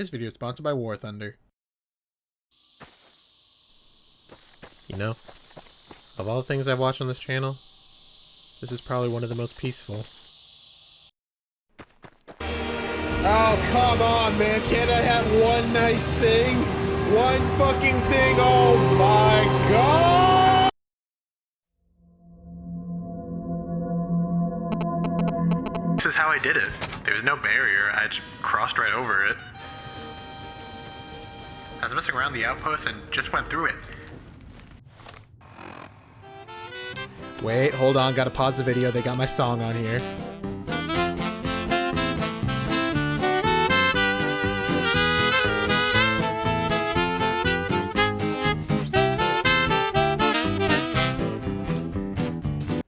This video is sponsored by War Thunder. You know, of all the things I've watched on this channel, this is probably one of the most peaceful. Oh, come on, man. Can't I have one nice thing? One fucking thing? Oh my god! This is how I did it. There was no barrier, I just crossed right over it. I was messing around the outpost and just went through it. Wait, hold on. Gotta pause the video. They got my song on here.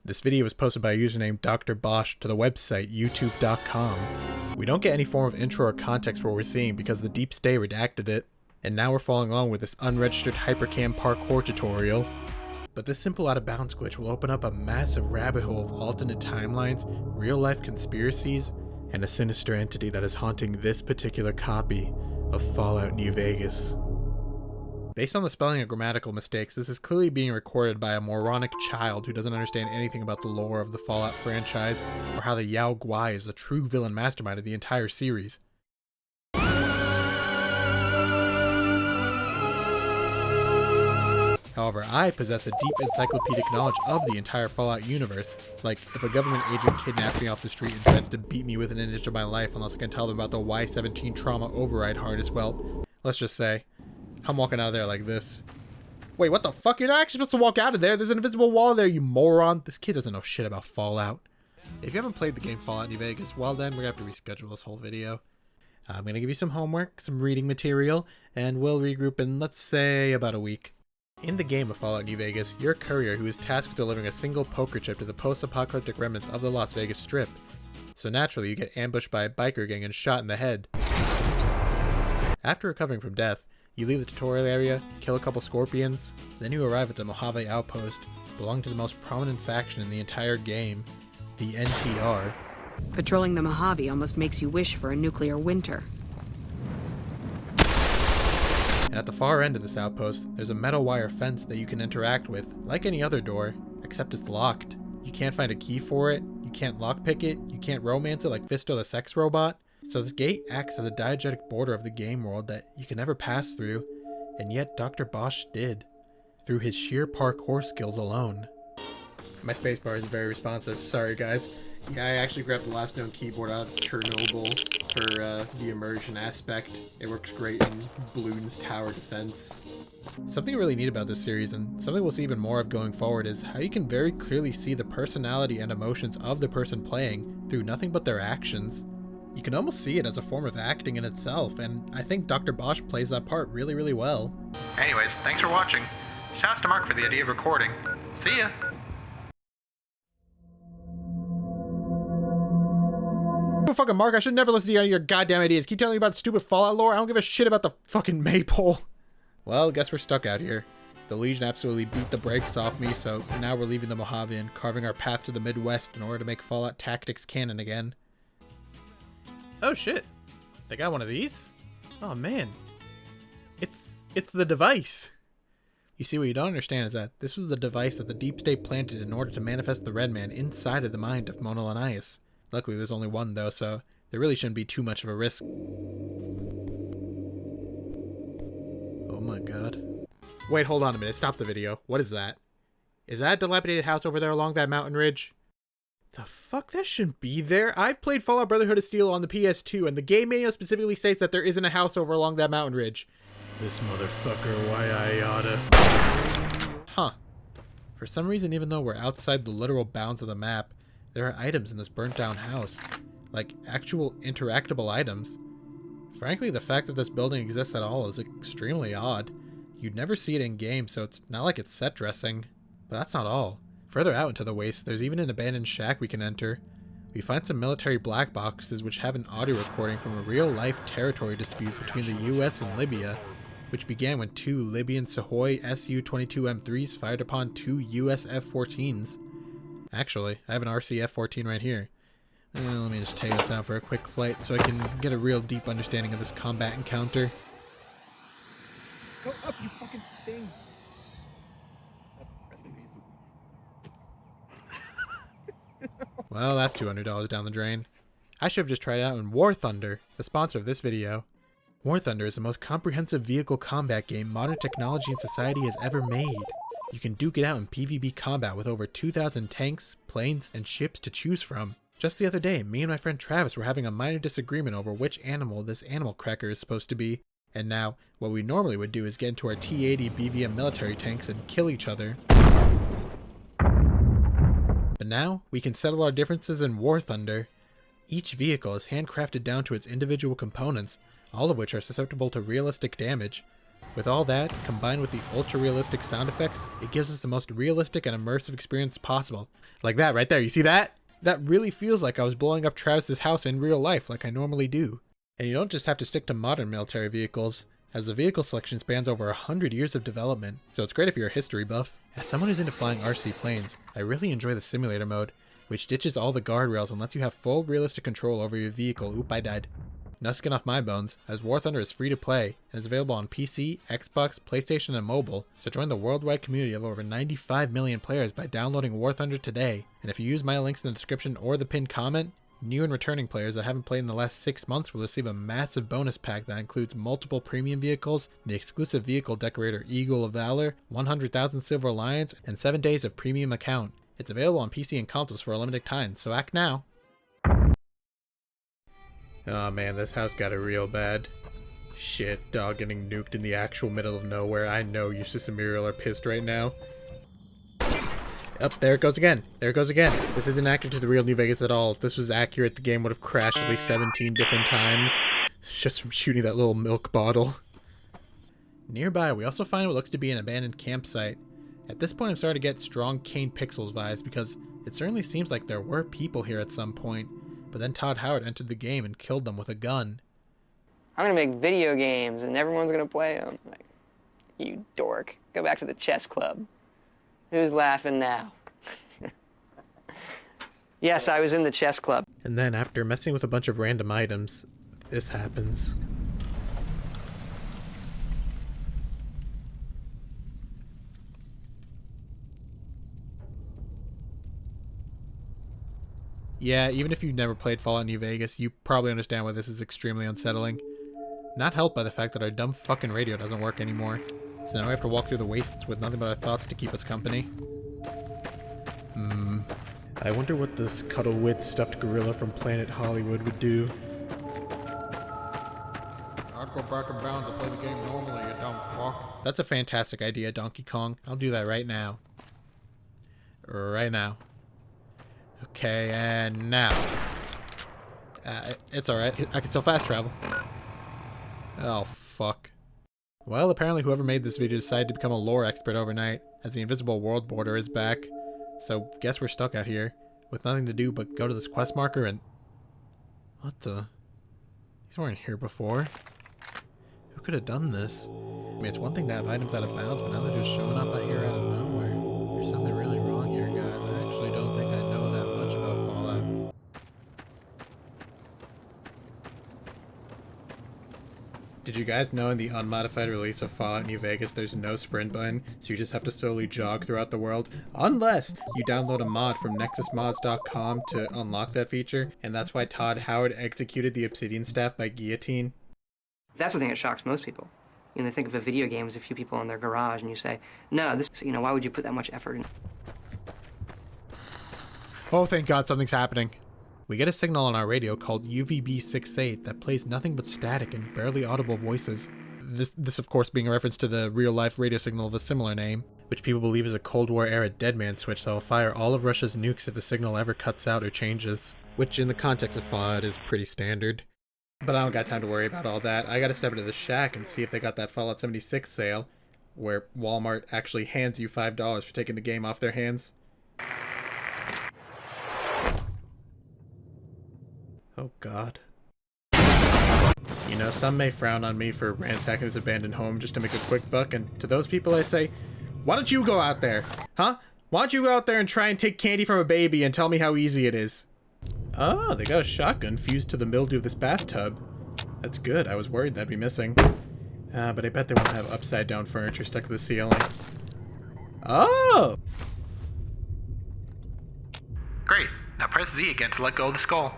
This video was posted by a user named Dr. Bosch to the website youtube.com. We don't get any form of intro or context for what we're seeing because the Deep State redacted it, and now we're following along with this unregistered hypercam parkour tutorial. But this simple out of bounds glitch will open up a massive rabbit hole of alternate timelines, real life conspiracies, and a sinister entity that is haunting this particular copy of Fallout New Vegas. Based on the spelling and grammatical mistakes, this is clearly being recorded by a moronic child who doesn't understand anything about the lore of the Fallout franchise, or how the Yao Guai is the true villain mastermind of the entire series. However, I possess a deep encyclopedic knowledge of the entire Fallout universe. Like, if a government agent kidnaps me off the street and threatens to beat me within an inch of my life unless I can tell them about the Y-17 trauma override harness, well, let's just say, I'm walking out of there like this. Wait, what the fuck? You're not actually supposed to walk out of there. There's an invisible wall there, you moron. This kid doesn't know shit about Fallout. If you haven't played the game Fallout New Vegas, well then, we're gonna have to reschedule this whole video. I'm gonna give you some homework, some reading material, and we'll regroup in, let's say, about a week. In the game of Fallout New Vegas, you're a courier who is tasked with delivering a single poker chip to the post-apocalyptic remnants of the Las Vegas Strip. So naturally, you get ambushed by a biker gang and shot in the head. After recovering from death, you leave the tutorial area, kill a couple scorpions, then you arrive at the Mojave Outpost, belonging to the most prominent faction in the entire game, the NTR. Patrolling the Mojave almost makes you wish for a nuclear winter. And at the far end of this outpost, there's a metal wire fence that you can interact with, like any other door, except it's locked. You can't find a key for it, you can't lockpick it, you can't romance it like Fisto the sex robot. So this gate acts as a diegetic border of the game world that you can never pass through, and yet Dr. Bosch did, through his sheer parkour skills alone. My spacebar is very responsive, sorry guys. Yeah, I actually grabbed the last known keyboard out of Chernobyl for the immersion aspect. It works great in Bloons Tower Defense. Something really neat about this series, and something we'll see even more of going forward, is how you can very clearly see the personality and emotions of the person playing through nothing but their actions. You can almost see it as a form of acting in itself, and I think Dr. Bosch plays that part really, really well. Anyways, thanks for watching. Shouts to Mark for the idea of recording. See ya! Oh, fucking Mark, I should never listen to any of your goddamn ideas. Keep telling me about stupid Fallout lore. I don't give a shit about the fucking maypole. Well, guess we're stuck out here. The Legion absolutely beat the brakes off me, so now we're leaving the Mojave and carving our path to the Midwest in order to make Fallout Tactics canon again. Oh shit, they got one of these? Oh man, it's the device. You see, what you don't understand is that this was the device that the Deep State planted in order to manifest the Red Man inside of the mind of Mona Linnaeus. Luckily there's only one though, so there really shouldn't be too much of a risk. Oh my god. Wait, hold on a minute, stop the video. What is that? Is that a dilapidated house over there along that mountain ridge? The fuck? That shouldn't be there. I've played Fallout Brotherhood of Steel on the PS2, and the game manual specifically states that there isn't a house over along that mountain ridge. This motherfucker, why I oughta... Huh. For some reason, even though we're outside the literal bounds of the map, there are items in this burnt down house. Like, actual interactable items. Frankly, the fact that this building exists at all is extremely odd. You'd never see it in game, so it's not like it's set dressing. But that's not all. Further out into the waste, there's even an abandoned shack we can enter. We find some military black boxes which have an audio recording from a real-life territory dispute between the US and Libya, which began when two Libyan Sukhoi Su-22M3s fired upon two US F-14s. Actually, I have an RC F-14 right here. Let me just take this out for a quick flight so I can get a real deep understanding of this combat encounter. Go up, you fucking thing! Well, that's $200 down the drain. I should have just tried it out in War Thunder, the sponsor of this video. War Thunder is the most comprehensive vehicle combat game modern technology and society has ever made. You can duke it out in PvP combat with over 2,000 tanks, planes, and ships to choose from. Just the other day, me and my friend Travis were having a minor disagreement over which animal this animal cracker is supposed to be. And now, what we normally would do is get into our T-80 BVM military tanks and kill each other. But now, we can settle our differences in War Thunder. Each vehicle is handcrafted down to its individual components, all of which are susceptible to realistic damage. With all that, combined with the ultra-realistic sound effects, it gives us the most realistic and immersive experience possible. Like that right there, you see that? That really feels like I was blowing up Travis's house in real life like I normally do. And you don't just have to stick to modern military vehicles, as the vehicle selection spans over 100 years of development, so it's great if you're a history buff. As someone who's into flying RC planes, I really enjoy the simulator mode, which ditches all the guardrails and lets you have full realistic control over your vehicle. Oop, I died. No skin off my bones, as War Thunder is free to play, and is available on PC, Xbox, PlayStation, and mobile, so join the worldwide community of over 95 million players by downloading War Thunder today. And if you use my links in the description or the pinned comment, new and returning players that haven't played in the last 6 months will receive a massive bonus pack that includes multiple premium vehicles, the exclusive vehicle decorator Eagle of Valor, 100,000 Silver Lions, and 7 days of premium account. It's available on PC and consoles for a limited time, so act now. Oh man, this house got it real bad. Shit, dog getting nuked in the actual middle of nowhere. I know Eustace and Muriel are pissed right now. Up, there it goes again. There it goes again. This isn't accurate to the real New Vegas at all. If this was accurate, the game would have crashed at least 17 different times. Just from shooting that little milk bottle. Nearby, we also find what looks to be an abandoned campsite. At this point, I'm starting to get strong Kane Pixels vibes because it certainly seems like there were people here at some point. But then Todd Howard entered the game and killed them with a gun. I'm gonna make video games and everyone's gonna play them. Like, you dork. Go back to the chess club. Who's laughing now? Yes, I was in the chess club. And then after messing with a bunch of random items, this happens. Yeah, even if you've never played Fallout New Vegas, you probably understand why this is extremely unsettling. Not helped by the fact that our dumb fucking radio doesn't work anymore. So now we have to walk through the wastes with nothing but our thoughts to keep us company. I wonder what this cuddle-wit stuffed gorilla from Planet Hollywood would do. I'd go back in bounds and play the game normally, you dumb fuck. That's a fantastic idea, Donkey Kong. I'll do that right now. Right now. Okay, and now. It's alright. I can still fast travel. Oh, fuck. Well, apparently whoever made this video decided to become a lore expert overnight, as the invisible world border is back. So, guess we're stuck out here, with nothing to do but go to this quest marker and... What the... These weren't here before. Who could have done this? I mean, it's one thing to have items out of bounds, but now they're just showing up out here out of nowhere. There's something really wrong here, guys. I actually don't think I know that much about Fallout. Did you guys know in the unmodified release of Fallout New Vegas there's no sprint button, so you just have to slowly jog throughout the world? Unless you download a mod from nexusmods.com to unlock that feature, and that's why Todd Howard executed the Obsidian staff by guillotine. That's the thing that shocks most people. You know, they think of a video game as a few people in their garage, and you say, no, this, you know, why would you put that much effort in? Oh, thank God something's happening. We get a signal on our radio called UVB68 that plays nothing but static and barely audible voices. This of course being a reference to the real-life radio signal of a similar name, which people believe is a Cold War-era deadman switch that will fire all of Russia's nukes if the signal ever cuts out or changes, which in the context of Fallout is pretty standard. But I don't got time to worry about all that. I gotta step into the shack and see if they got that Fallout 76 sale, where Walmart actually hands you $5 for taking the game off their hands. Oh God. You know, some may frown on me for ransacking this abandoned home just to make a quick buck, and to those people I say, why don't you go out there? Huh? Why don't you go out there and try and take candy from a baby and tell me how easy it is? Oh, they got a shotgun fused to the mildew of this bathtub. That's good. I was worried that'd be missing. But I bet they won't have upside down furniture stuck to the ceiling. Oh! Great. Now press Z again to let go of the skull.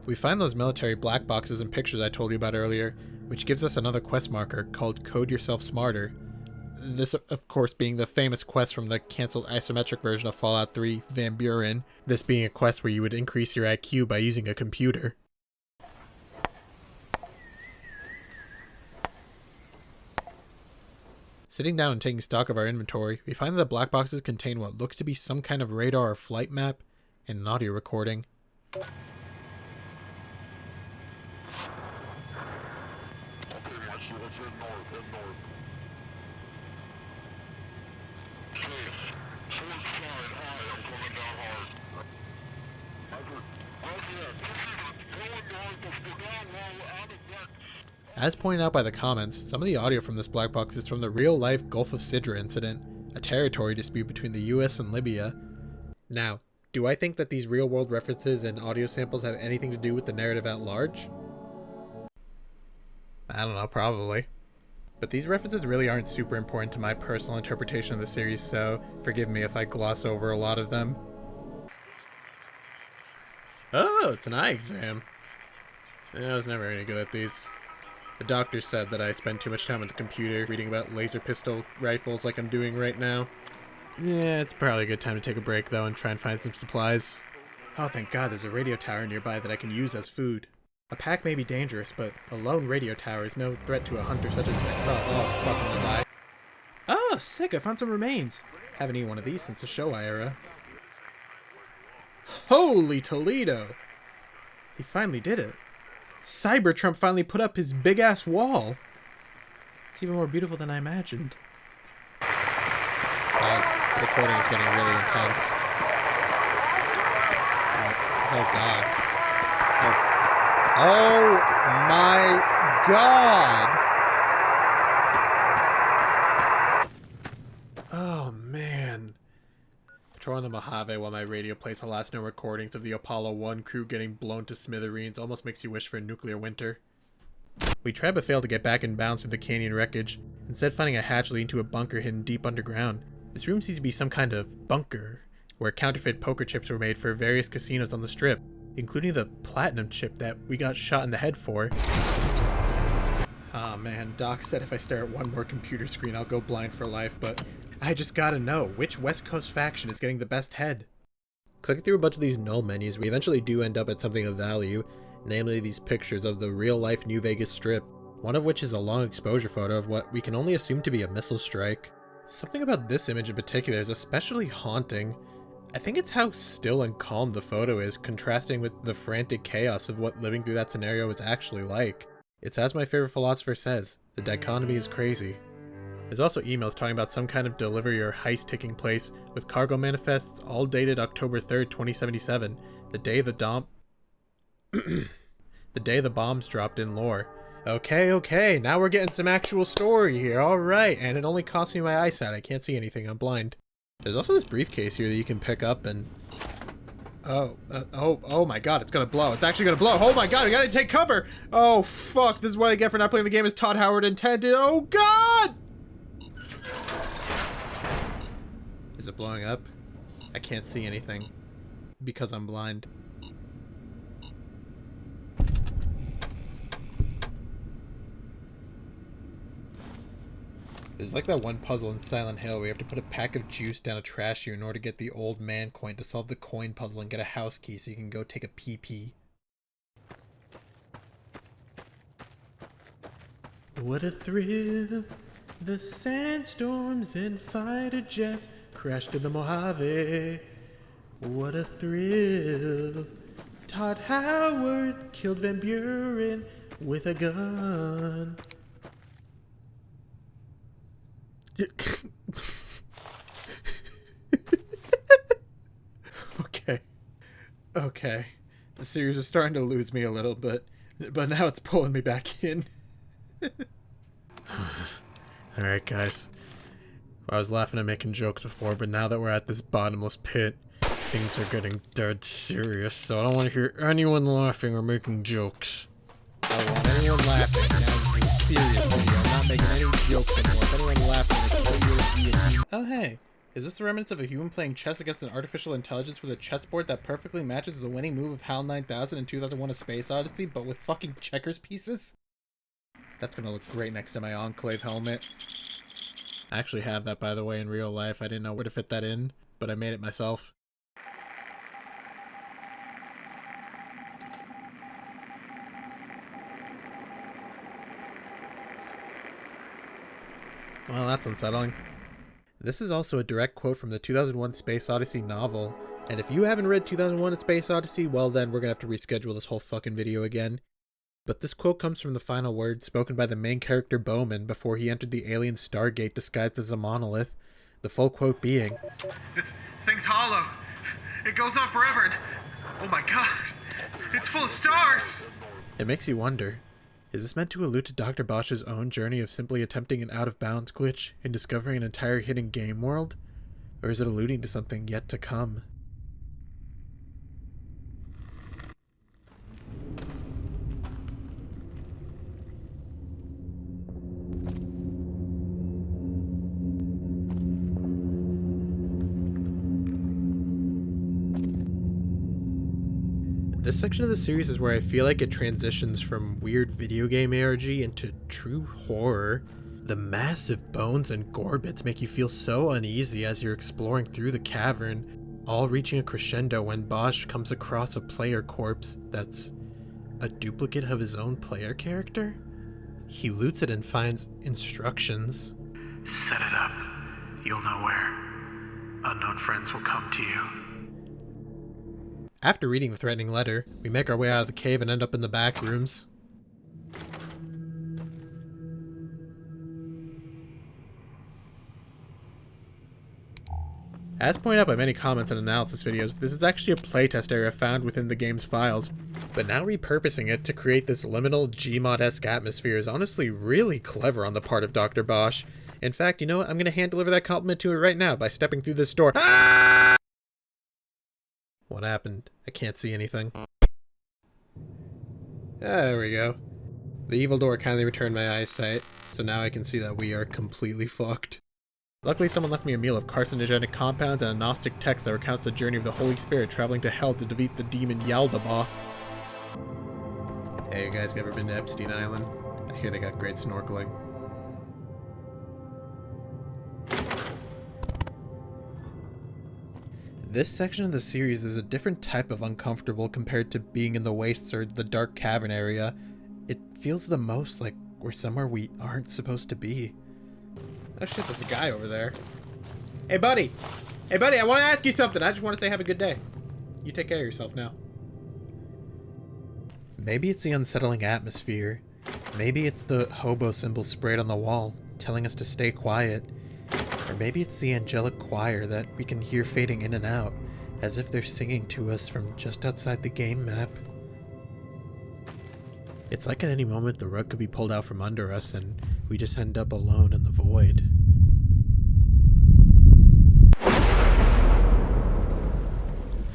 We find those military black boxes and pictures I told you about earlier, which gives us another quest marker called Code Yourself Smarter. This, of course, being the famous quest from the cancelled isometric version of Fallout 3, Van Buren. This being a quest where you would increase your IQ by using a computer. Sitting down and taking stock of our inventory, we find that the black boxes contain what looks to be some kind of radar or flight map and an audio recording. As pointed out by the comments, some of the audio from this black box is from the real-life Gulf of Sidra incident, a territory dispute between the US and Libya. Now, do I think that these real-world references and audio samples have anything to do with the narrative at large? I don't know, probably. But these references really aren't super important to my personal interpretation of the series, so forgive me if I gloss over a lot of them. Oh, it's an eye exam. I was never any good at these. The doctor said that I spend too much time on the computer reading about laser pistol rifles like I'm doing right now. Yeah, it's probably a good time to take a break though and try and find some supplies. Oh, thank God there's a radio tower nearby that I can use as food. A pack may be dangerous, but a lone radio tower is no threat to a hunter such as myself. Oh, fuck, I'm gonna die. Oh, sick, I found some remains. Haven't eaten one of these since the Showa era. Holy Toledo! He finally did it. Cybertrump finally put up his big-ass wall. It's even more beautiful than I imagined. The recording is getting really intense. Oh God. Oh my God! Oh man. Patrolling the Mojave while my radio plays the last known recordings of the Apollo 1 crew getting blown to smithereens almost makes you wish for a nuclear winter. We tried but failed to get back in bounds through the canyon wreckage, instead finding a hatch leading to a bunker hidden deep underground. This room seems to be some kind of bunker, where counterfeit poker chips were made for various casinos on the strip, including the platinum chip that we got shot in the head for. Aw man, Doc said if I stare at one more computer screen I'll go blind for life, but I just gotta know, which West Coast faction is getting the best head? Clicking through a bunch of these null menus, we eventually do end up at something of value, namely these pictures of the real-life New Vegas Strip, one of which is a long exposure photo of what we can only assume to be a missile strike. Something about this image in particular is especially haunting. I think it's how still and calm the photo is, contrasting with the frantic chaos of what living through that scenario is actually like. It's as my favorite philosopher says, the dichotomy is crazy. There's also emails talking about some kind of delivery or heist taking place, with cargo manifests all dated October 3rd, 2077, the day the day the bombs dropped in lore. Okay, now we're getting some actual story here, alright, and it only cost me my eyesight, I can't see anything, I'm blind. There's also this briefcase here that you can pick up and... Oh my God, it's gonna blow, it's actually gonna blow, oh my God, we gotta take cover! Oh fuck, this is what I get for not playing the game as Todd Howard intended, oh God! Is it blowing up? I can't see anything because I'm blind. It's like that one puzzle in Silent Hill where you have to put a pack of juice down a trash chute in order to get the old man coin to solve the coin puzzle and get a house key so you can go take a pee-pee. What a thrill! The sandstorms and fighter jets crashed in the Mojave. What a thrill! Todd Howard killed Van Buren with a gun. Okay. The series is starting to lose me a little bit, but now it's pulling me back in. Alright guys, I was laughing and making jokes before, but now that we're at this bottomless pit, Things are getting dead serious, so I don't want to hear anyone laughing or making jokes. I don't want anyone laughing. Now it's a serious video. I'm not making any jokes anymore. If anyone laughing, it's kill you with guillotine. Oh hey, is this the remnants of a human playing chess against an artificial intelligence with a chessboard that perfectly matches the winning move of HAL 9000 in 2001: A Space Odyssey, but with fucking checkers pieces? That's gonna look great next to my Enclave helmet. I actually have that, by the way, in real life. I didn't know where to fit that in, but I made it myself. Well, that's unsettling. This is also a direct quote from the 2001: Space Odyssey novel, and if you haven't read 2001: A Space Odyssey, well then we're gonna have to reschedule this whole fucking video again. But this quote comes from the final words spoken by the main character Bowman before he entered the alien Stargate disguised as a monolith, the full quote being, "This thing's hollow. It goes on forever and... oh my god, it's full of stars!" It makes you wonder, is this meant to allude to Dr. Bosch's own journey of simply attempting an out-of-bounds glitch and discovering an entire hidden game world? Or is it alluding to something yet to come? This section of the series is where I feel like it transitions from weird video game ARG into true horror. The massive bones and gore bits make you feel so uneasy as you're exploring through the cavern, all reaching a crescendo when Bosch comes across a player corpse that's a duplicate of his own player character. He loots it and finds instructions. "Set it up. You'll know where. Unknown friends will come to you." After reading the threatening letter, we make our way out of the cave and end up in the back rooms. As pointed out by many comments and analysis videos, this is actually a playtest area found within the game's files, but now repurposing it to create this liminal Gmod-esque atmosphere is honestly really clever on the part of Dr. Bosch. In fact, you know what? I'm going to hand deliver that compliment to her right now by stepping through this door. Ah! What happened? I can't see anything. There we go. The evil door kindly returned my eyesight, so now I can see that we are completely fucked. Luckily, someone left me a meal of carcinogenic compounds and a Gnostic text that recounts the journey of the Holy Spirit traveling to hell to defeat the demon Yaldabaoth. Hey, you guys ever been to Epstein Island? I hear they got great snorkeling. This section of the series is a different type of uncomfortable compared to being in the wastes or the dark cavern area. It feels the most like we're somewhere we aren't supposed to be. Oh shit, there's a guy over there. Hey buddy! Hey buddy, I want to ask you something. I just want to say have a good day. You take care of yourself now. Maybe it's the unsettling atmosphere. Maybe it's the hobo symbol sprayed on the wall, telling us to stay quiet. Or maybe it's the angelic choir that we can hear fading in and out, as if they're singing to us from just outside the game map. It's like at any moment the rug could be pulled out from under us and we just end up alone in the void.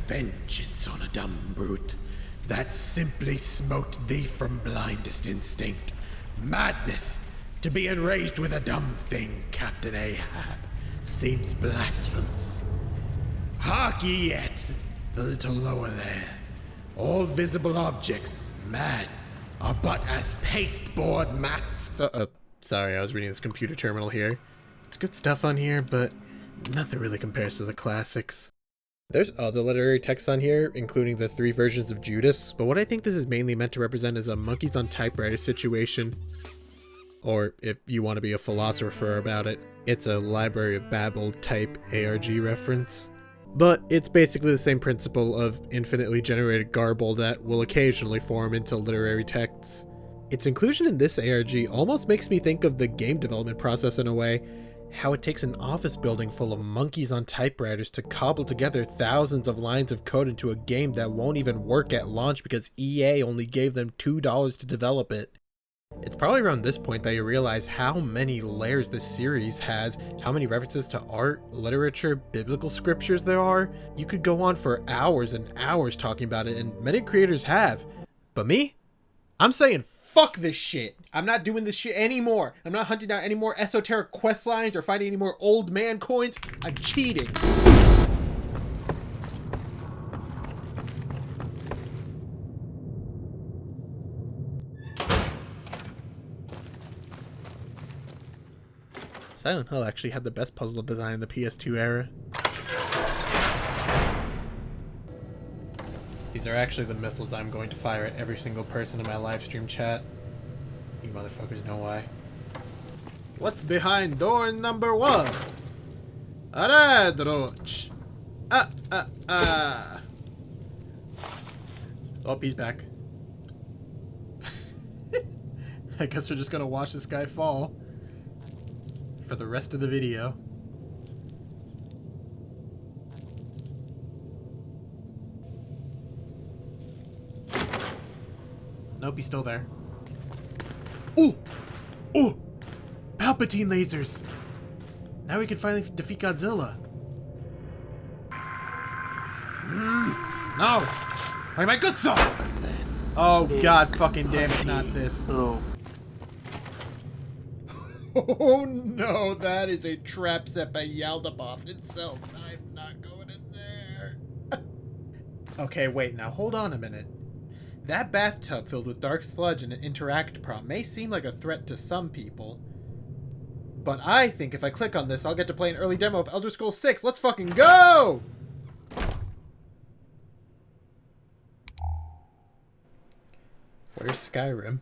Vengeance on a dumb brute that simply smote thee from blindest instinct. Madness to be enraged with a dumb thing, Captain Ahab, seems blasphemous. Hark ye yet, the little lower layer. All visible objects, man, are but as pasteboard masks. Sorry, I was reading this computer terminal here. It's good stuff on here, but nothing really compares to the classics. There's other literary texts on here, including the 3 versions of Judas, but what I think this is mainly meant to represent is a monkeys on typewriter situation. Or, if you want to be a philosopher about it, it's a Library of Babel type ARG reference. But it's basically the same principle of infinitely generated garble that will occasionally form into literary texts. Its inclusion in this ARG almost makes me think of the game development process in a way, how it takes an office building full of monkeys on typewriters to cobble together thousands of lines of code into a game that won't even work at launch because EA only gave them $2 to develop it. It's probably around this point that you realize how many layers this series has, how many references to art, literature, biblical scriptures there are. You could go on for hours and hours talking about it, and many creators have. But me? I'm saying fuck this shit. I'm not doing this shit anymore. I'm not hunting down any more esoteric quest lines or finding any more old man coins. I'm cheating. Silent Hill actually had the best puzzle design in the PS2 era. These are actually the missiles I'm going to fire at every single person in my live stream chat. You motherfuckers know why. What's behind door number 1? Aradroch. Oh, he's back. I guess we're just gonna watch this guy fall for the rest of the video. Nope, he's still there. Ooh! Ooh! Palpatine lasers! Now we can finally defeat Godzilla. No! Play my good song! Oh god fucking damn it, not this. Oh no, that is a trap set by Yaldabaoth himself. I'm not going in there. Okay, wait, now hold on a minute. That bathtub filled with dark sludge and an interact prompt may seem like a threat to some people, but I think if I click on this, I'll get to play an early demo of Elder Scrolls 6. Let's fucking go! Where's Skyrim?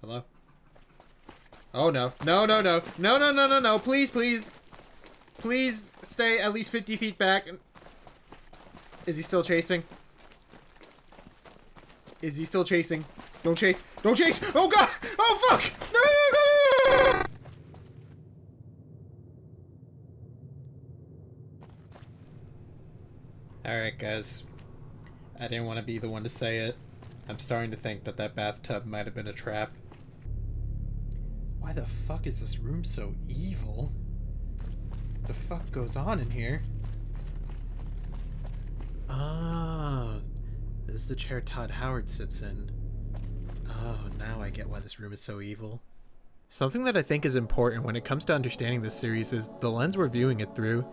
Hello? Oh no. No, no, no. No, no, no, no, no. Please, please. Please stay at least 50 feet back. Is he still chasing? Is he still chasing? Don't chase. Don't chase! Oh god! Oh fuck! No! Alright guys. I didn't want to be the one to say it. I'm starting to think that that bathtub might have been a trap. Why the fuck is this room so evil? What the fuck goes on in here? Ah, this is the chair Todd Howard sits in. Oh, now I get why this room is so evil. Something that I think is important when it comes to understanding this series is the lens we're viewing it through.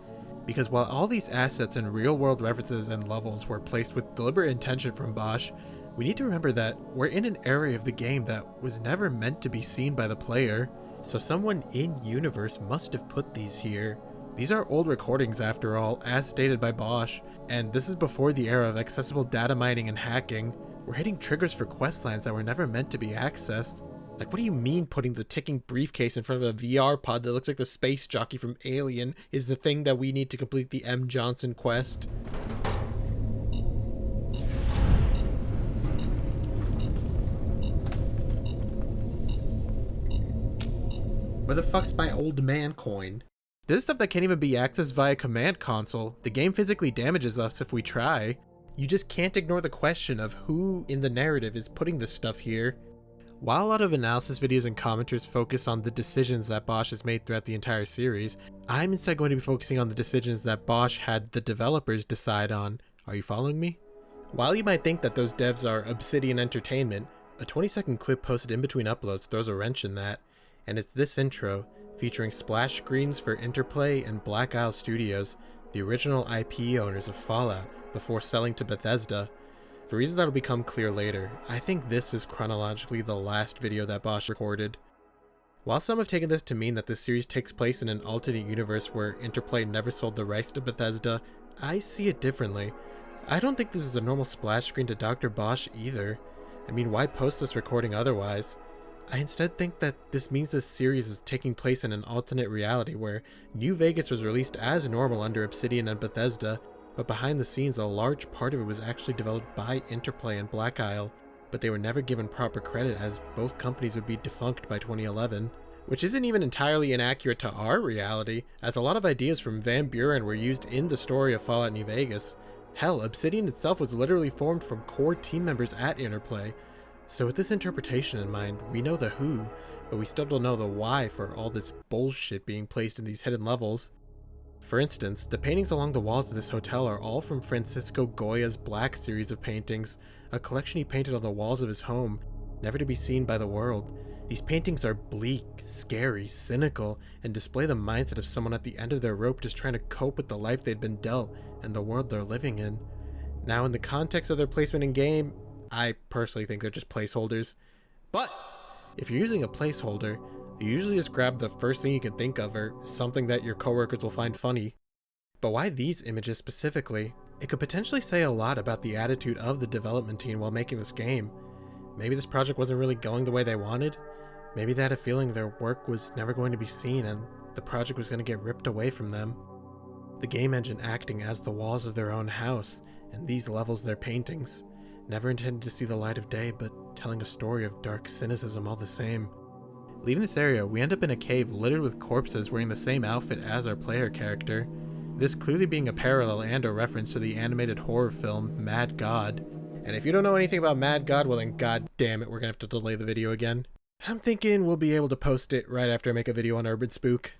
Because while all these assets and real-world references and levels were placed with deliberate intention from Bosch, we need to remember that we're in an area of the game that was never meant to be seen by the player, so someone in-universe must have put these here. These are old recordings after all, as stated by Bosch, and this is before the era of accessible data mining and hacking. We're hitting triggers for questlines that were never meant to be accessed. Like, what do you mean putting the ticking briefcase in front of a VR pod that looks like the space jockey from Alien is the thing that we need to complete the M. Johnson quest? Where the fuck's my old man coin? This is stuff that can't even be accessed via command console. The game physically damages us if we try. You just can't ignore the question of who in the narrative is putting this stuff here. While a lot of analysis videos and commenters focus on the decisions that Bosch has made throughout the entire series, I'm instead going to be focusing on the decisions that Bosch had the developers decide on. Are you following me? While you might think that those devs are Obsidian Entertainment, a 20-second clip posted in between uploads throws a wrench in that, and it's this intro, featuring splash screens for Interplay and Black Isle Studios, the original IP owners of Fallout, before selling to Bethesda. For reasons that'll become clear later, I think this is chronologically the last video that Bosch recorded. While some have taken this to mean that this series takes place in an alternate universe where Interplay never sold the rights to Bethesda, I see it differently. I don't think this is a normal splash screen to Dr. Bosch either. I mean, why post this recording otherwise? I instead think that this means this series is taking place in an alternate reality where New Vegas was released as normal under Obsidian and Bethesda, but behind the scenes a large part of it was actually developed by Interplay and Black Isle. but they were never given proper credit as both companies would be defunct by 2011. Which isn't even entirely inaccurate to our reality, as a lot of ideas from Van Buren were used in the story of Fallout New Vegas. Hell, Obsidian itself was literally formed from core team members at Interplay. So with this interpretation in mind, we know the who, but we still don't know the why for all this bullshit being placed in these hidden levels. For instance, the paintings along the walls of this hotel are all from Francisco Goya's Black series of paintings, a collection he painted on the walls of his home, never to be seen by the world. These paintings are bleak, scary, cynical, and display the mindset of someone at the end of their rope just trying to cope with the life they'd been dealt and the world they're living in. Now, in the context of their placement in game, I personally think they're just placeholders. But if you're using a placeholder, you usually just grab the first thing you can think of or something that your coworkers will find funny. But why these images specifically? It could potentially say a lot about the attitude of the development team while making this game. Maybe this project wasn't really going the way they wanted. Maybe they had a feeling their work was never going to be seen and the project was going to get ripped away from them. The game engine acting as the walls of their own house, and these levels their paintings, never intended to see the light of day, but telling a story of dark cynicism all the same. Leaving this area, we end up in a cave littered with corpses wearing the same outfit as our player character, this clearly being a parallel and a reference to the animated horror film Mad God. And if you don't know anything about Mad God, well then god damn it, we're gonna have to delay the video again. I'm thinking we'll be able to post it right after I make a video on Urban Spook.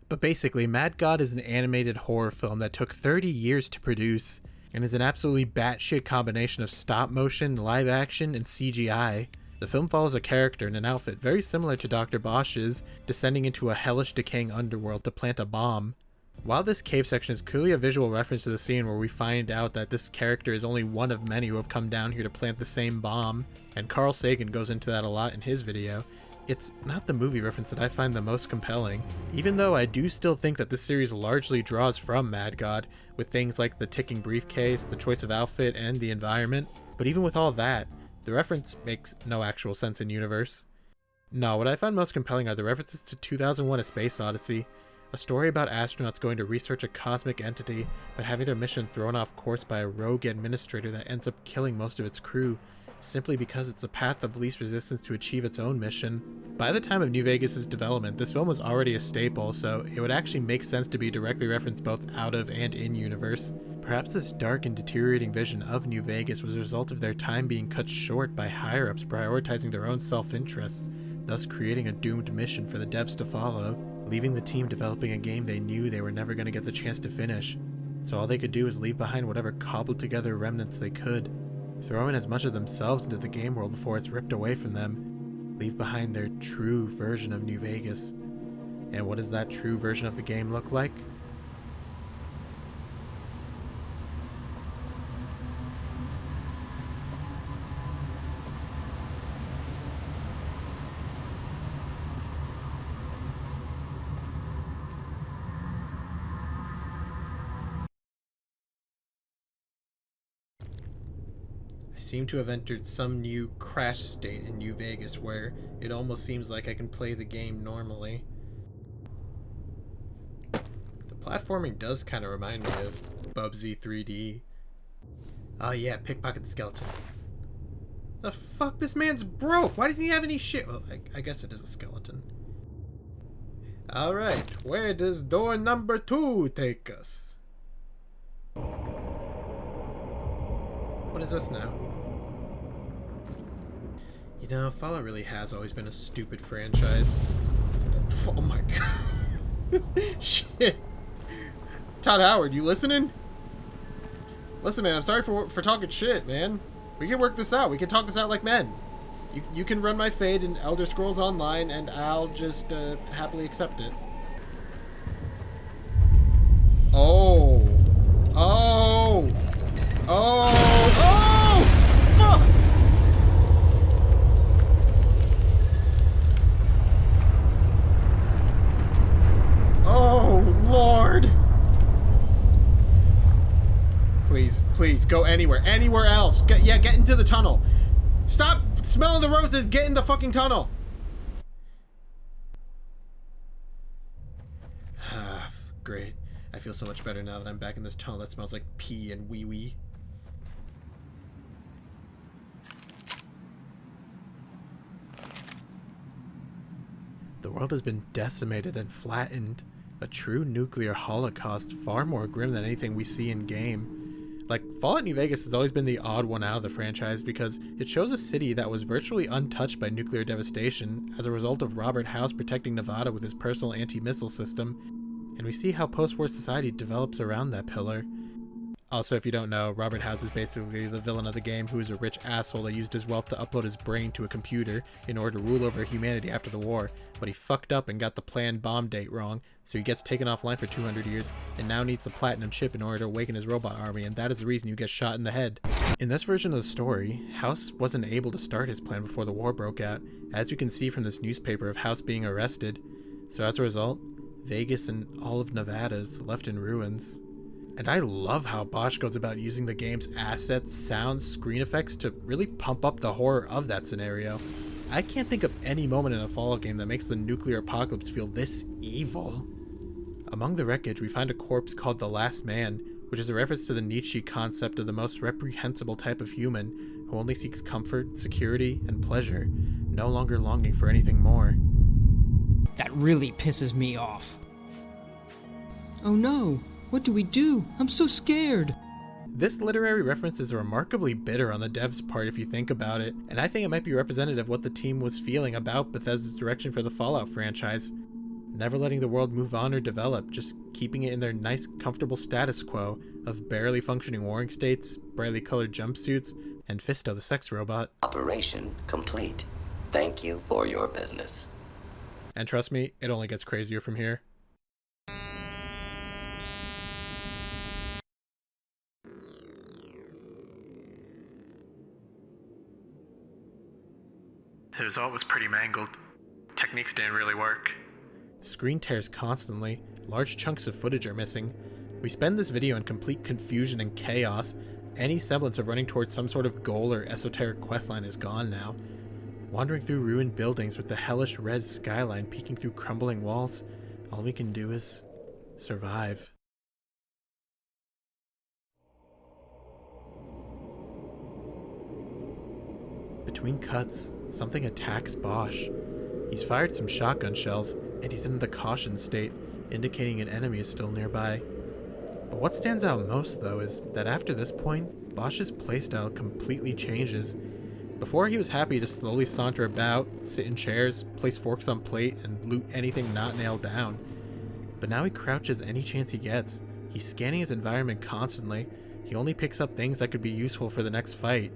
But basically, Mad God is an animated horror film that took 30 years to produce, and is an absolutely batshit combination of stop motion, live action, and CGI. The film follows a character in an outfit very similar to Dr. Bosch's, descending into a hellish decaying underworld to plant a bomb. While this cave section is clearly a visual reference to the scene where we find out that this character is only one of many who have come down here to plant the same bomb, and Carl Sagan goes into that a lot in his video, it's not the movie reference that I find the most compelling, even though I do still think that this series largely draws from Mad God, with things like the ticking briefcase, the choice of outfit, and the environment. But even with all that, the reference makes no actual sense in universe. No, what I find most compelling are the references to 2001: A Space Odyssey, a story about astronauts going to research a cosmic entity, but having their mission thrown off course by a rogue administrator that ends up killing most of its crew, simply because it's the path of least resistance to achieve its own mission. By the time of New Vegas' development, this film was already a staple, so it would actually make sense to be directly referenced both out of and in universe. Perhaps this dark and deteriorating vision of New Vegas was a result of their time being cut short by higher-ups prioritizing their own self-interests, thus creating a doomed mission for the devs to follow, leaving the team developing a game they knew they were never going to get the chance to finish. So all they could do is leave behind whatever cobbled together remnants they could, throw in as much of themselves into the game world before it's ripped away from them, leave behind their true version of New Vegas. And what does that true version of the game look like? I seem to have entered some new crash state in New Vegas where it almost seems like I can play the game normally. The platforming does kind of remind me of Bubsy 3D. Oh yeah, pickpocket the skeleton. The fuck? This man's broke! Why doesn't he have any shit? Well, I guess it is a skeleton. Alright, where does door number 2 take us? What is this now? You know, Fallout really has always been a stupid franchise. Oh my god. Shit. Todd Howard, you listening? Listen, man, I'm sorry for talking shit, man. We can work this out. We can talk this out like men. You can run my fade in Elder Scrolls Online, and I'll just happily accept it. Oh. Oh. Oh. Oh! Fuck! Oh, Lord! Please, go anywhere. Anywhere else. Get into the tunnel. Stop smelling the roses. Get in the fucking tunnel. Ah, great. I feel so much better now that I'm back in this tunnel that smells like pee and Weewee. world has been decimated and flattened. A true nuclear holocaust, far more grim than anything we see in game. Like, Fallout New Vegas has always been the odd one out of the franchise because it shows a city that was virtually untouched by nuclear devastation as a result of Robert House protecting Nevada with his personal anti-missile system, and we see how post-war society develops around that pillar. Also, if you don't know, Robert House is basically the villain of the game who is a rich asshole that used his wealth to upload his brain to a computer in order to rule over humanity after the war, but he fucked up and got the planned bomb date wrong, so he gets taken offline for 200 years and now needs the platinum chip in order to awaken his robot army, and that is the reason you get shot in the head. In this version of the story, House wasn't able to start his plan before the war broke out, as you can see from this newspaper of House being arrested, so as a result, Vegas and all of Nevada is left in ruins. And I love how Bosch goes about using the game's assets, sounds, screen effects to really pump up the horror of that scenario. I can't think of any moment in a Fallout game that makes the nuclear apocalypse feel this evil. Among the wreckage, we find a corpse called the Last Man, which is a reference to the Nietzsche concept of the most reprehensible type of human, who only seeks comfort, security, and pleasure, no longer longing for anything more. That really pisses me off. Oh no! What do we do? I'm so scared! This literary reference is remarkably bitter on the devs' part if you think about it, and I think it might be representative of what the team was feeling about Bethesda's direction for the Fallout franchise. Never letting the world move on or develop, just keeping it in their nice, comfortable status quo of barely functioning warring states, brightly colored jumpsuits, and Fisto the sex robot. Operation complete. Thank you for your business. And trust me, it only gets crazier from here. The result was pretty mangled. Techniques didn't really work. The screen tears constantly, large chunks of footage are missing. We spend this video in complete confusion and chaos. Any semblance of running towards some sort of goal or esoteric questline is gone now. Wandering through ruined buildings with the hellish red skyline peeking through crumbling walls, all we can do is survive. Between cuts, something attacks Bosch. He's fired some shotgun shells, and he's in the caution state, indicating an enemy is still nearby. But what stands out most, though, is that after this point, Bosch's playstyle completely changes. Before, he was happy to slowly saunter about, sit in chairs, place forks on plate, and loot anything not nailed down. But now he crouches any chance he gets. He's scanning his environment constantly. He only picks up things that could be useful for the next fight.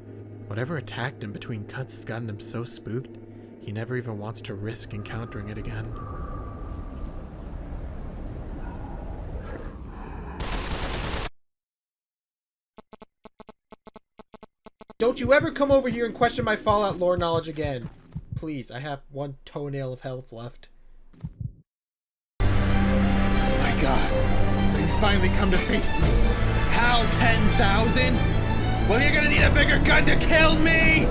Whatever attacked him between cuts has gotten him so spooked, he never even wants to risk encountering it again. Don't you ever come over here and question my Fallout lore knowledge again. Please, I have one toenail of health left. My God, so you finally come to face me. HAL 10,000? Well, you're gonna need a bigger gun to kill me!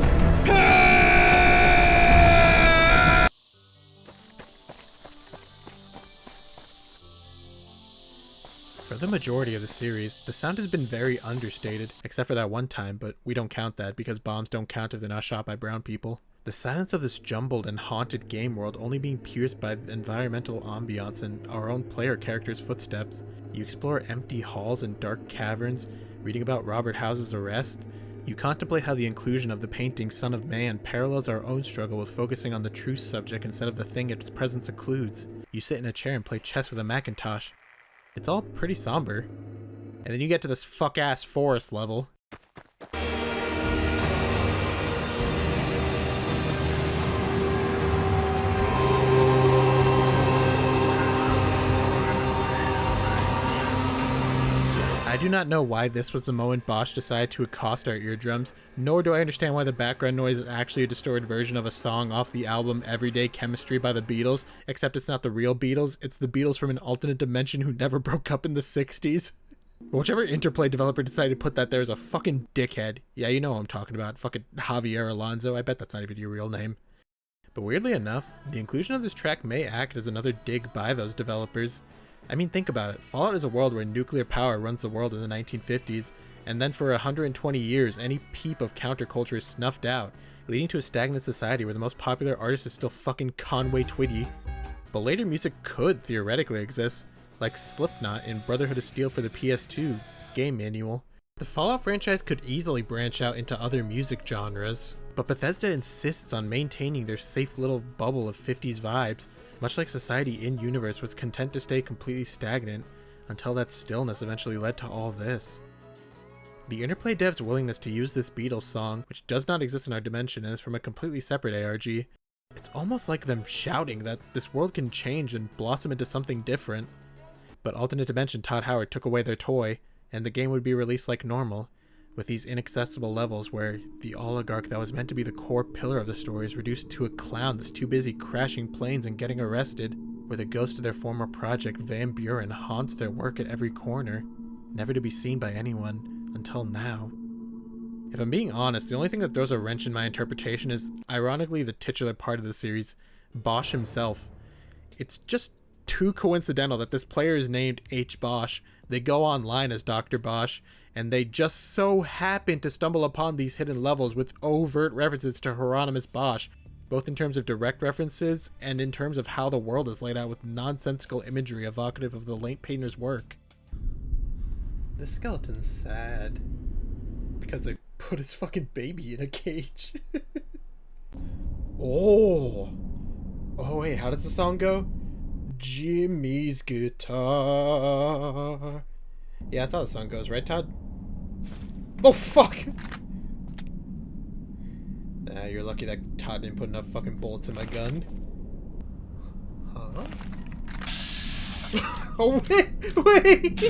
For the majority of the series, the sound has been very understated, except for that one time, but we don't count that because bombs don't count if they're not shot by brown people. The silence of this jumbled and haunted game world only being pierced by the environmental ambiance and our own player character's footsteps. You explore empty halls and dark caverns, reading about Robert House's arrest. You contemplate how the inclusion of the painting Son of Man parallels our own struggle with focusing on the true subject instead of the thing its presence occludes. You sit in a chair and play chess with a Macintosh. It's all pretty somber. And then you get to this fuck-ass forest level. I do not know why this was the moment Bosch decided to accost our eardrums, nor do I understand why the background noise is actually a distorted version of a song off the album Everyday Chemistry by the Beatles, except it's not the real Beatles, it's the Beatles from an alternate dimension who never broke up in the 60s. Whichever Interplay developer decided to put that there is a fucking dickhead. Yeah, you know what I'm talking about. Fucking Javier Alonso. I bet that's not even your real name. But weirdly enough, the inclusion of this track may act as another dig by those developers. I mean, think about it. Fallout is a world where nuclear power runs the world in the 1950s, and then for 120 years, any peep of counterculture is snuffed out, leading to a stagnant society where the most popular artist is still fucking Conway Twitty. but later music could theoretically exist, like Slipknot in Brotherhood of Steel for the PS2 game manual. The Fallout franchise could easily branch out into other music genres, but Bethesda insists on maintaining their safe little bubble of 50s vibes, much like society in-universe was content to stay completely stagnant until that stillness eventually led to all this. The Interplay devs' willingness to use this Beatles song, which does not exist in our dimension and is from a completely separate ARG, it's almost like them shouting that this world can change and blossom into something different. But Alternate Dimension Todd Howard took away their toy, and the game would be released like normal, with these inaccessible levels where the oligarch that was meant to be the core pillar of the story is reduced to a clown that's too busy crashing planes and getting arrested, where the ghost of their former project, Van Buren, haunts their work at every corner, never to be seen by anyone until now. If I'm being honest, the only thing that throws a wrench in my interpretation is, ironically, the titular part of the series, Bosch himself. It's just too coincidental that this player is named H. Bosch, they go online as Dr. Bosch, and they just so happen to stumble upon these hidden levels with overt references to Hieronymus Bosch, both in terms of direct references and in terms of how the world is laid out with nonsensical imagery evocative of the late painter's work. This skeleton's sad because they put his fucking baby in a cage. Oh wait, how does the song go? Jimmy's guitar. Yeah, that's how the song goes, right, Todd? Oh, fuck! You're lucky that Todd didn't put enough fucking bullets in my gun. Huh? Oh, wait!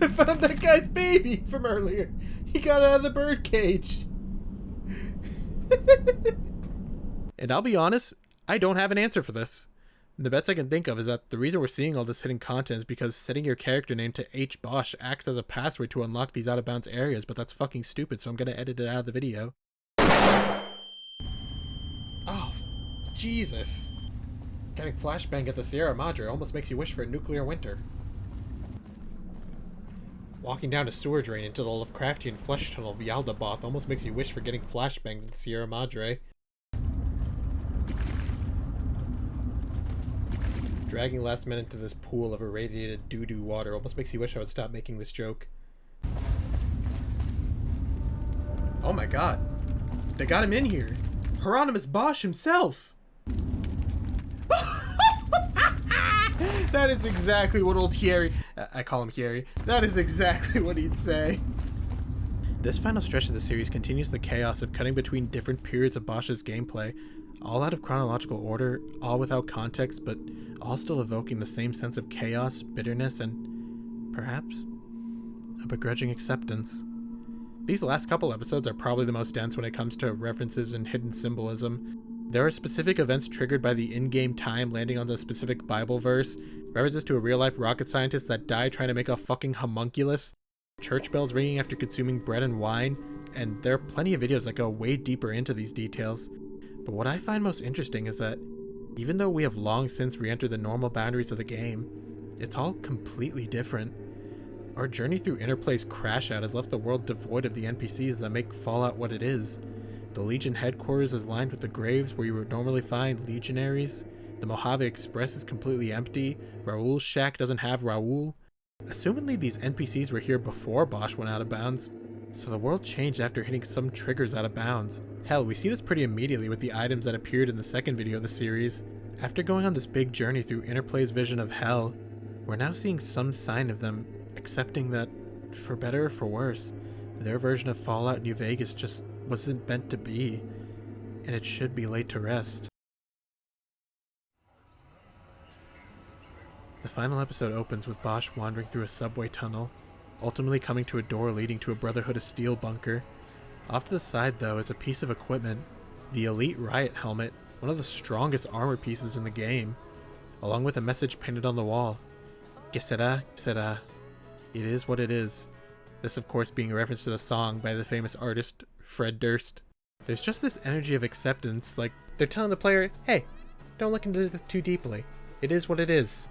I found that guy's baby from earlier. He got out of the bird cage. And I'll be honest, I don't have an answer for this. The best I can think of is that the reason we're seeing all this hidden content is because setting your character name to H. Bosch acts as a password to unlock these out-of-bounds areas, but that's fucking stupid, so I'm gonna edit it out of the video. Oh, Jesus. Getting flashbang at the Sierra Madre almost makes you wish for a nuclear winter. Walking down a sewer drain into the Lovecraftian flesh tunnel of Yaldabaoth almost makes you wish for getting flashbanged at the Sierra Madre. Dragging last minute into this pool of irradiated doo-doo water almost makes you wish I would stop making this joke. Oh my god. They got him in here. Hieronymus Bosch himself! That is exactly what old Thierry... I call him Thierry. That is exactly what he'd say. This final stretch of the series continues the chaos of cutting between different periods of Bosch's gameplay, all out of chronological order, all without context, but all still evoking the same sense of chaos, bitterness, and perhaps a begrudging acceptance. These last couple episodes are probably the most dense when it comes to references and hidden symbolism. There are specific events triggered by the in-game time landing on the specific Bible verse, references to a real-life rocket scientist that died trying to make a fucking homunculus, church bells ringing after consuming bread and wine, and there are plenty of videos that go way deeper into these details. But what I find most interesting is that, even though we have long since re-entered the normal boundaries of the game, it's all completely different. Our journey through Interplay's crash out has left the world devoid of the NPCs that make Fallout what it is. The Legion headquarters is lined with the graves where you would normally find legionaries. The Mojave Express is completely empty. Raoul's shack doesn't have Raoul. Assumingly these NPCs were here before Bosch went out of bounds, so the world changed after hitting some triggers out of bounds. Hell, we see this pretty immediately with the items that appeared in the second video of the series. After going on this big journey through Interplay's vision of hell, we're now seeing some sign of them accepting that, for better or for worse, their version of Fallout New Vegas just wasn't meant to be, and it should be laid to rest. The final episode opens with Bosch wandering through a subway tunnel, ultimately coming to a door leading to a Brotherhood of Steel bunker. Off to the side, though, is a piece of equipment, the Elite Riot Helmet, one of the strongest armor pieces in the game, along with a message painted on the wall. Que sera, sera. It is what it is. This, of course, being a reference to the song by the famous artist Fred Durst. There's just this energy of acceptance, like they're telling the player, hey, don't look into this too deeply. It is what it is.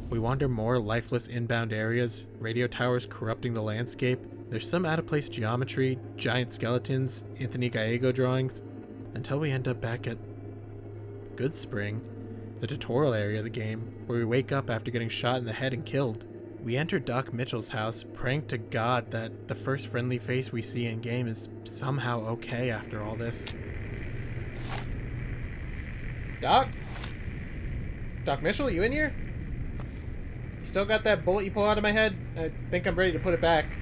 We wander more lifeless inbound areas, radio towers corrupting the landscape. There's some out-of-place geometry, giant skeletons, Anthony Gallego drawings, until we end up back at Good Spring, the tutorial area of the game, where we wake up after getting shot in the head and killed. We enter Doc Mitchell's house, praying to God that the first friendly face we see in-game is somehow okay after all this. Doc? Doc Mitchell, you in here? You still got that bullet you pulled out of my head? I think I'm ready to put it back.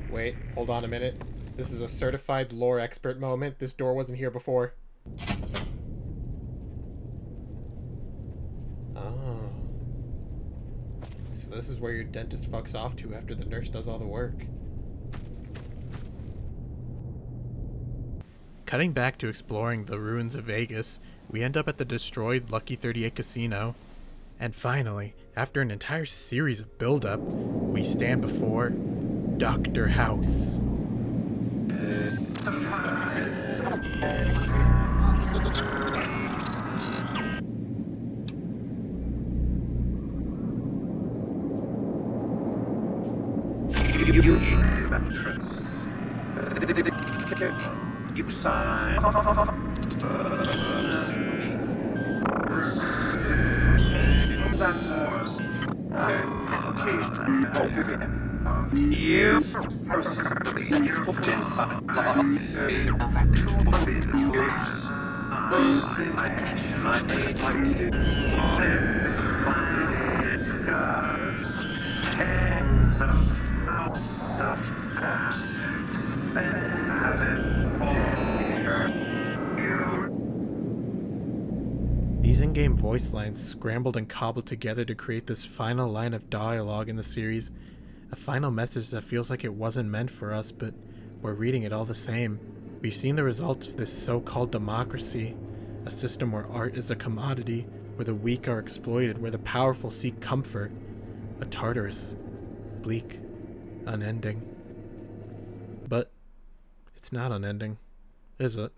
Wait, hold on a minute. This is a certified lore expert moment. This door wasn't here before. Oh. So this is where your dentist fucks off to after the nurse does all the work. Cutting back to exploring the ruins of Vegas, we end up at the destroyed Lucky 38 Casino. And finally, after an entire series of build-up, we stand before Dr. House. You sign. You These in-game voice lines scrambled and cobbled together to create this final line of dialogue in the series, a final message that feels like it wasn't meant for us, but we're reading it all the same. We've seen the results of this so-called democracy, a system where art is a commodity, where the weak are exploited, where the powerful seek comfort. A Tartarus. Bleak. Unending. But it's not unending, is it?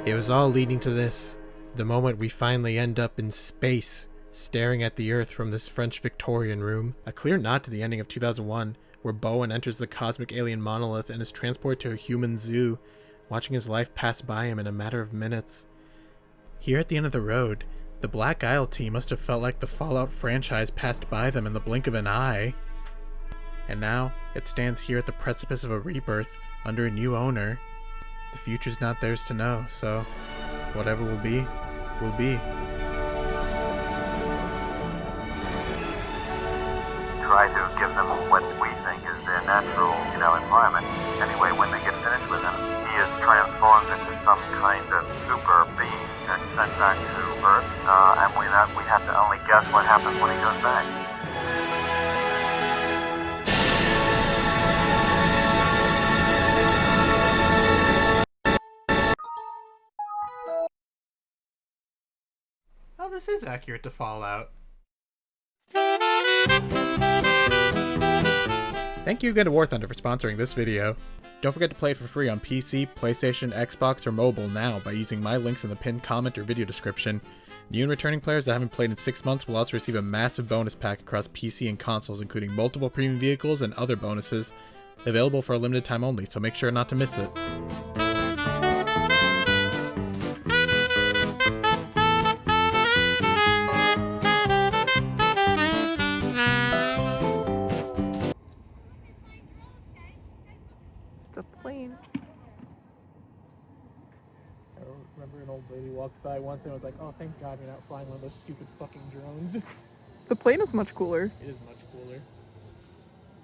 It was all leading to this, the moment we finally end up in space, staring at the Earth from this French Victorian room, a clear nod to the ending of 2001, where Bowen enters the cosmic alien monolith and is transported to a human zoo, watching his life pass by him in a matter of minutes. Here at the end of the road, the Black Isle team must have felt like the Fallout franchise passed by them in the blink of an eye. And now, it stands here at the precipice of a rebirth, under a new owner. The future's not theirs to know, so whatever will be, will be. Try to give them what we think is their natural, environment. Anyway, when they get finished with him, he is transformed into some kind of super being and sent back to Earth, and we have to only guess what happens when he goes back. Oh, this is accurate to Fallout. Thank you again to War Thunder for sponsoring this video. Don't forget to play it for free on PC, PlayStation, Xbox, or mobile now by using my links in the pinned comment or video description. New and returning players that haven't played in 6 months will also receive a massive bonus pack across PC and consoles, including multiple premium vehicles and other bonuses, available for a limited time only, so make sure not to miss it. The plane. I remember an old lady walked by once and I was like, oh, thank God you're not flying one of those stupid fucking drones. The plane is much cooler. It is much cooler.